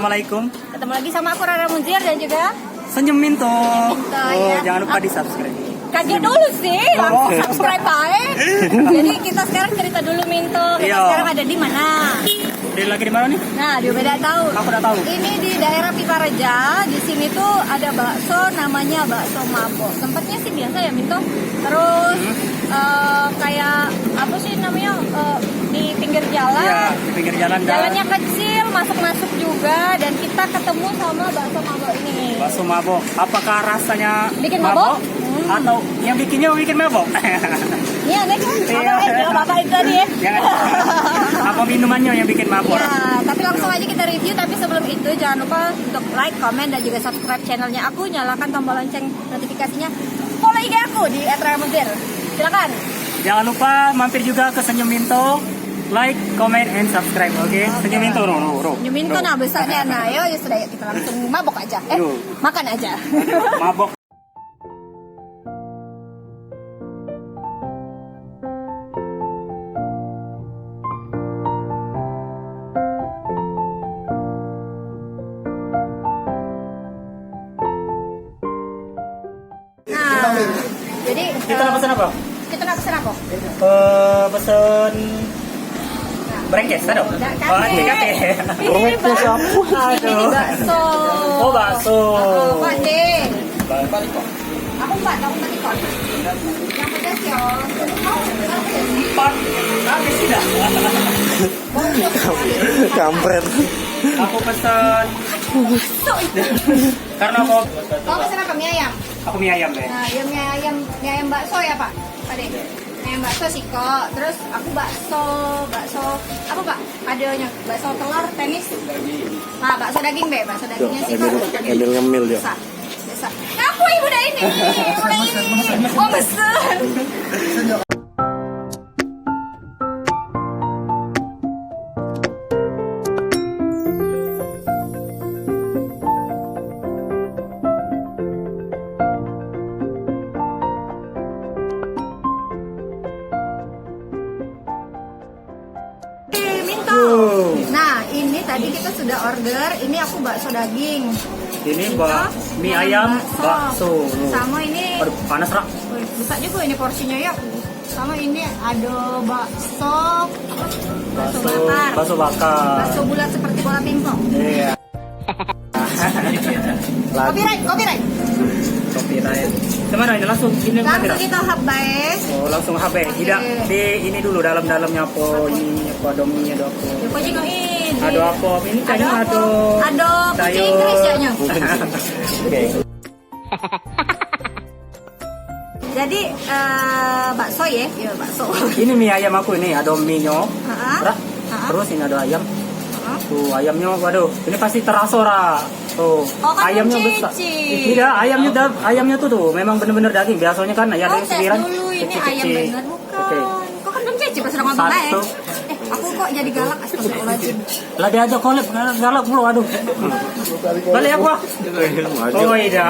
Assalamualaikum. Ketemu lagi sama aku Rara Munzir dan juga Senyum Minto. ya. Jangan lupa di subscribe. Kaget dulu sih, langsung subscribe aja. Jadi kita sekarang cerita dulu Minto. Kita Iya. sekarang ada di mana? Udah lagi di mana nih? Nah, dia beda tahu. Aku udah tahu. Ini di daerah Pipareja. Di sini tuh ada bakso namanya bakso Mabok. Tempatnya sih biasa ya Minto. Terus kayak apa sih namanya di pinggir jalan. Iya, di pinggir jalan. Jalannya kecil, masuk-masuk juga dan kita ketemu sama bakso Mabok ini. Bakso mabok. Apakah rasanya Bikin mabok? Atau yang bikinnya bikin mabok? Iya, nih kan? Iya. Bapak itu tadi ya. Jangan. Apa minumannya yang bikin mabok? Ya, tapi langsung aja kita review. Tapi sebelum itu jangan lupa untuk like, comment, dan juga subscribe channelnya aku. Nyalakan tombol lonceng notifikasinya. Follow IG aku di @rara_munzir. Silakan. Jangan lupa mampir juga ke Senyum Minto. Like, comment, and subscribe. Oke? Senyum Minto, Nyumin tuh nah besarnya. Nah, ya sudah ya kita langsung mabok aja. Yuk. Makan aja. Mabok. Nah, jadi Kita nak pesan apa? kita nak pesan apa? Pesan brengkes, ada? Oh, Kate. kate. Ini bakso. Oh, bakso. Pak De. Aku empat ikut. Yang pedas ya. Empat. Habis tidak? Kampret. Aku pesan karena aku Kau pesan apa? Mie ayam. aku mie ayam deh. Nah, ya mie ayam bakso ya Pak. Pak De. Mie ayam bakso siko. Terus aku bakso apa Pak? Adanya bakso telur tenis. Nah, bakso daging be, bakso dagingnya siko. Emil ngemil dia. Biasa. Aku ibu dah ini. Oh, pesen. Minto. Nah, ini tadi kita sudah order. Ini aku bakso daging. Ini Minto, mie ayam bakso. Sama ini Aduh, panas rak. wih, besar juga ini porsinya ya. Sama ini ada bakso bakar. Bakso bakar. Bakso bulat seperti bola pingpong. Iya. Copyright. Copyright. Kemana ini langsung ini Langsung tidak? kita hub guys. Oh, langsung HP. Tidak di ini dulu dalamnya apa ini apa dominya ada apa. Ya kau jengukin. Ada apa? Ini kayaknya ada. Ada kucing sayur. Inggris ya nya. Oke. Jadi bakso ya, ya bakso. Ini mie ayam aku ini ada mie-nya. Heeh. Rak. Heeh. Terus ini ada ayam. Heeh. Tuh ayamnya, waduh, ini pasti terasa Ra. Tuh, Oh, kan ayamnya mencicip. besar. Tidak, ayamnya tuh memang bener-bener daging. Biasanya kan ya ada Oh, yang tes seliran. dulu ini kecil-kecil. ayam bener bukan. Oke. Kok kan belum cicip pas udah ngomong baik. Satu. Aku kok jadi galak astagfirullahaladzim. Lah dia aja kolep galak mulu, aduh. Balik aku. Oh iya.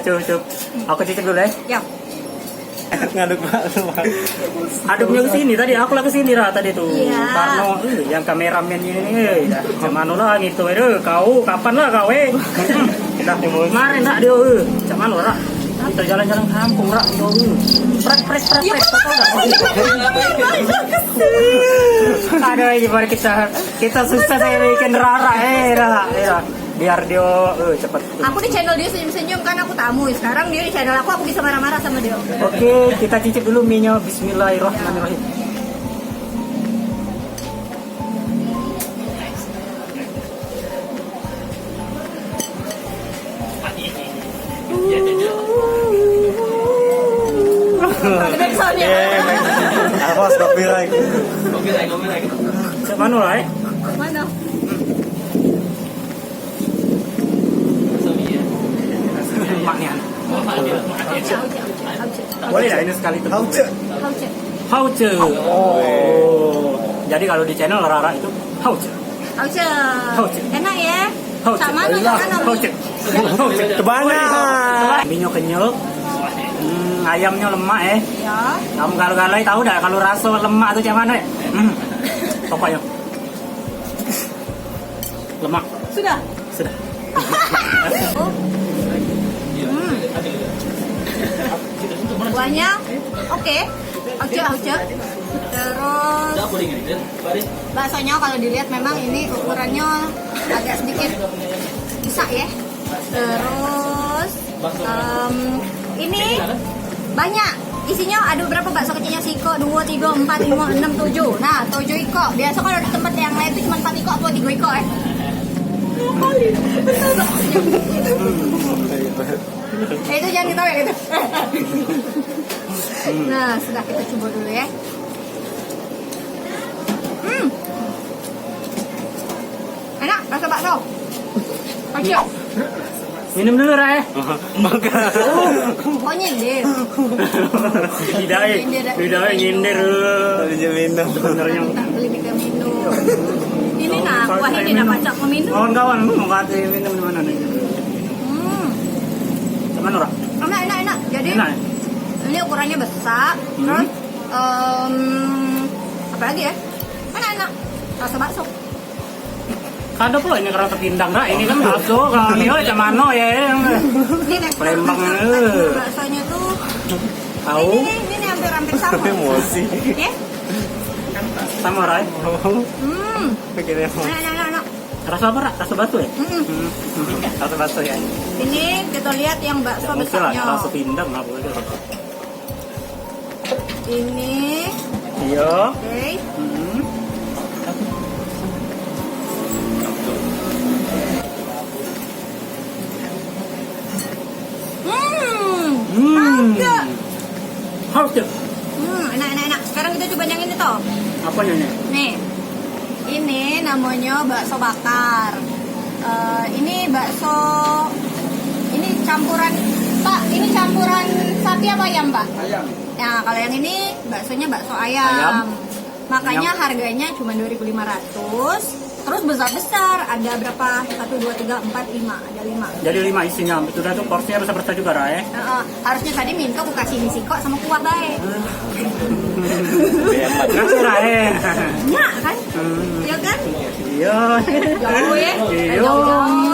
Cukup. Aku cicip dulu ya. Ya. Ngaduk bakso. Aduknya ke sini tadi, aku lah ke sini Ra tadi tuh. Iya. Karena yang kameramen ini cuman lah gitu. Kau kapan lah kau Dah kemarin nak dia cuman Ra. Kita jalan-jalan kampung Ra. Pres. Aduh, gimana kita susah saya bikin Rara Ra. Biar dia cepet. Aku di channel dia senyum-senyum kan aku tamu. Sekarang dia di channel aku bisa marah-marah sama dia. Oke, kita cicip dulu mie-nya. Bismillahirrahmanirrahim. Ada backsoundnya. Awas copyright. Cek mana lah Mana? Maknya. Hauce. Boleh lah ini sekali tuh. Hauce. Hauce. Oh. Jadi kalau di channel Rara itu Hauce. Hauce. Enak ya? Hauce. Sama mana kan Hauce. Kebanyak. Minyak kenyal. Ayamnya lemak Ya. Kamu kalau galai tahu dah kalau rasa lemak itu macam mana? Pokoknya. lemak. Sudah. Sudah. Oh. Kuahnya oke. Oce. Terus baksonya kalau dilihat memang ini ukurannya agak sedikit besar ya. Terus ini banyak isinya, ada berapa bakso kecilnya siko, 2, 3, 4, 5, 6, 7. Nah 7 iko. Biasa kalau di tempat yang lain itu cuma 4 iko atau 3 iko ya. Itu jangan ditahu ya gitu. Nah sudah, kita coba dulu ya. Enak rasa bakso. Kacau. Minum dulu Rai. Oh nyindir. Tidak nyindir. Tadinya minum. Sebenarnya Tak beli minum. Ini nah kuah ini dah pacak meminum. kawan-kawan mau kasih minum di mana nih? Cuman ora. Enak. Jadi Enak. ini ukurannya besar. Terus apa lagi ya? Enak. Rasa bakso. Kada pula ini kerasa pindang dah. Ini kan bakso kami cuman ya. Ini nih. Palembang, Baksonya tuh Tahu? ini hampir sama. Emosi. Ya? Sama Rai. Pikirnya Enak. Rasa apa Rak? Rasa batu ya? rasa bakso ya. Ini kita lihat yang bakso Oke lah, besarnya. rasa pindang nggak boleh. Ini, Iya. oke. Agak. Harus ya? Enak. Sekarang kita coba yang ini toh. Apa ini? Nih, ini namanya bakso bakar. Ini bakso, ini campuran, Pak. Ini campuran sapi apa ayam, Pak? Ayam. Nah, kalau yang ini baksonya bakso ayam. Ayam. Makanya harganya cuma 2.500. Terus besar-besar, ada berapa? 1, 2, 3, 4, 5. Ada 5. Jadi 5 isinya. Betul dah tuh porsinya besar-besar juga Rai. Harusnya tadi minta aku kasih misi kok sama kuah baik. Ngasih Rai. Enggak kan? Iya kan? Iya. Jauh ya? Iya.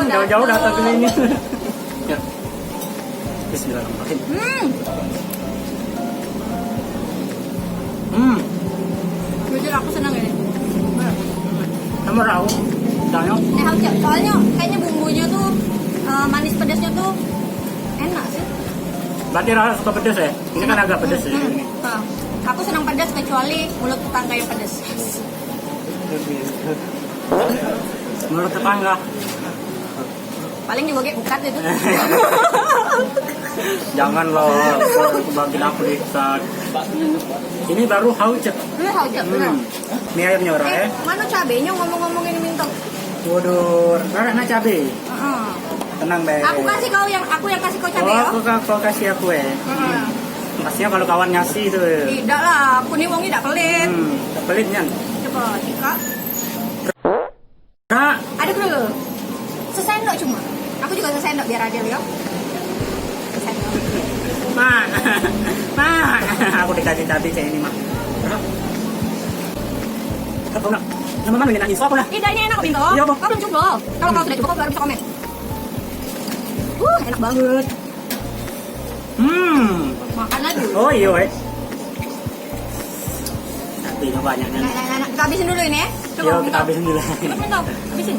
Jauh-jauh datang ke sini. Ya. Bismillahirrahmanirrahim. Jujur aku senang ini. Sama rau. Tanya. Ini harusnya, soalnya kayaknya bumbunya tuh manis pedasnya tuh enak sih. Berarti rasa suka pedas ya? Ini kan agak pedas ya. Ini. Aku senang pedas kecuali mulut tetangga yang pedas. Menurut tetangga. Paling juga kayak bukat itu. Jangan loh, bagi aku dekat. Ini baru haucet. Ini harusnya bener. Ini ayamnya orang ya. Mana cabenya ngomong-ngomong ini minta. Waduh, karena cabe. Tenang deh. Aku yang kasih kau cabe Oh, ya. kau kasih aku ya. Pastinya kalau kawan ngasih itu. Tidak lah, aku nih wongnya tidak pelit. Pelitnya. Coba Tika. Kak, Aduk dulu. Sesendok cuma. Aku juga sesendok biar adil ya. Sesendok. Ma, aku dikasih cabai kayak ini mah. Kau nak, nama mana nak isap lah? Tidak, ini enak Binto. Iya, Bang. Kau belum coba. Kalau kau sudah coba, kau baru bisa komen. Enak banget. Makan lagi. Oh iya, weh. Cabainya banyak kan? Nah. Kita habisin dulu ini ya. Coba Yuk, kita Binto. habisin dulu. Coba Binto, habisin.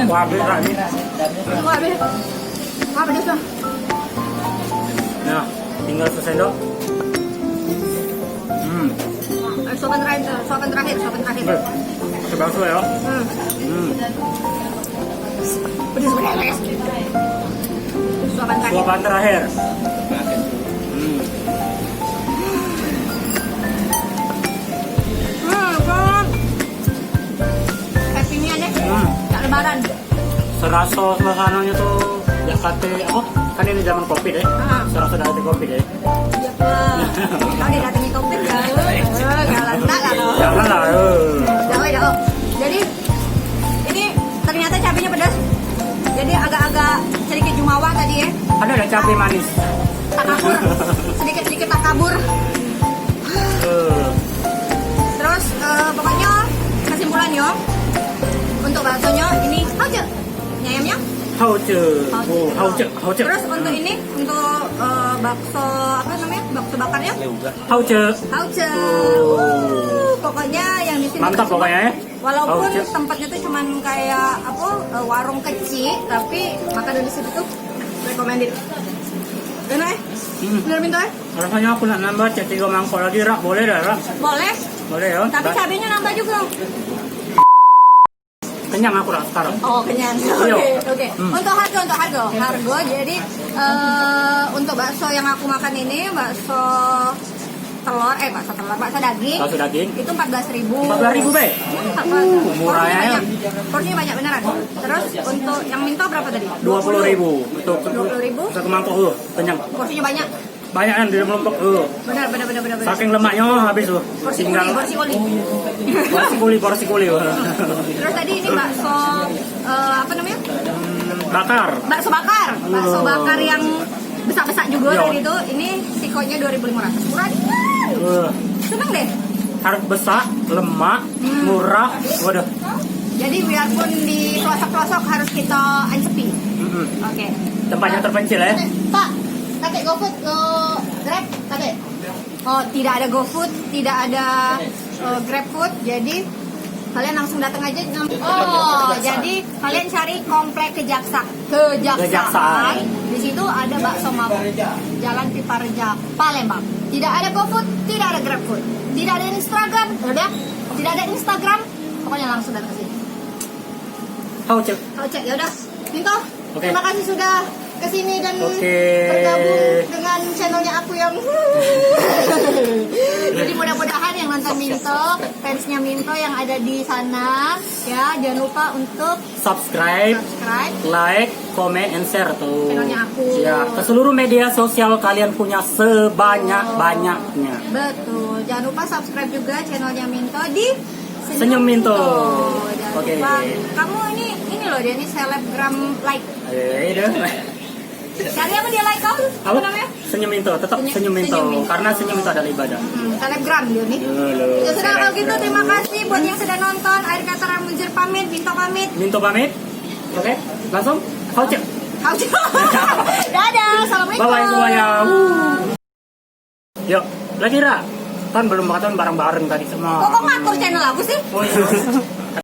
Wah, habis Rak, ini. Wah, habis. Wah, pedas dah. Nah, tinggal sesendok. Suapan terakhir. Pakai bakso ya. Pedas beres. Suapan terakhir. Suapan terakhir. Kan. Happy-nya deh. Tak lebaran. Serasa suasananya tuh Ya kate apa? Kan ini zaman Covid ya. Sudah ada Covid ya. Iya pak. Kau didatangi Covid ya? Galan tak lah. Jangan lah. Dah. Jadi ini ternyata cabenya pedas. Jadi agak-agak sedikit jumawa tadi ya. Ada cabai manis. Takabur. Sedikit takabur. Terus pokoknya kesimpulannya untuk baksonya ini aja. Ayamnya Hauce. Hauce. Terus untuk ini untuk bakso apa namanya? Bakso bakarnya? Hauce. Hauce. Pokoknya yang di sini Mantap tuh pokoknya ya. walaupun Hauce. tempatnya tuh cuman kayak apa warung kecil, tapi makanan di situ tuh recommended. Enak ya? Bener Minto ya? Rasanya aku nak nambah cek 3 mangkok lagi rak, boleh dah rak. Boleh. Boleh ya. Tapi cabenya nambah juga. Kenyang aku rak sekarang. Oh kenyang. Iya. Oke. Untuk harga. Jadi untuk bakso yang aku makan ini bakso daging. Bakso daging. Itu 14.000. 14.000 be. Murah ya. Porsinya banyak beneran. Terus untuk yang Minto berapa tadi? 20.000. Betul. 20.000. Satu mangkok kenyang. Porsinya banyak. Banyak kan di melompok Benar. Saking lemaknya habis tuh. Porsi kuli. Porsi kuli. Terus tadi ini bakso apa namanya? Bakar. Bakso bakar yang besar-besar juga Iya. tadi itu. Ini sikonya 2.500. Murah nih. Seneng deh. Harga besar, lemak, murah. Waduh. Jadi biarpun di pelosok-pelosok harus kita ancepi. Oke. Tempatnya terpencil ya. Pak, kakek GoFood Grab, kakek. Oh, tidak ada GoFood, tidak ada GrabFood. Jadi kalian langsung datang aja. Jadi kalian cari komplek Kejaksaan. Di situ ada bakso mabok. Jalan Pipareja, Palembang. Tidak ada GoFood, tidak ada GrabFood, tidak ada Instagram, tidak ada Instagram. Pokoknya langsung datang ke sini. Hauce. Ya udah, Minto. Oke. Terima kasih sudah kesini dan Oke. bergabung dengan channelnya aku yang jadi mudah-mudahan yang nonton Minto, fansnya Minto yang ada di sana ya, jangan lupa untuk Subscribe, like, comment, and share tuh. Channelnya aku. Ya, ke seluruh media sosial kalian punya sebanyak-banyaknya. Betul, jangan lupa subscribe juga channelnya Minto di Senyum Minto. Jangan Oke. lupa. Kamu ini loh, dia ini selebgram like. Cari apa dia like kau? Apa namanya? Senyum Minto, tetap Senyum Minto. Karena Senyum Minto adalah ibadah. Selebgram dia nih. Ya sudah kalau gitu terima kasih buat yang sudah nonton. Akhir kata Ramuzir pamit, Minto pamit. Oke, langsung Hauce. Dadah, assalamualaikum. Bye-bye semuanya. Yuk, lagi Ra. Kan belum makan bareng-bareng tadi semua. Kok ngatur channel aku sih? Oh, iya.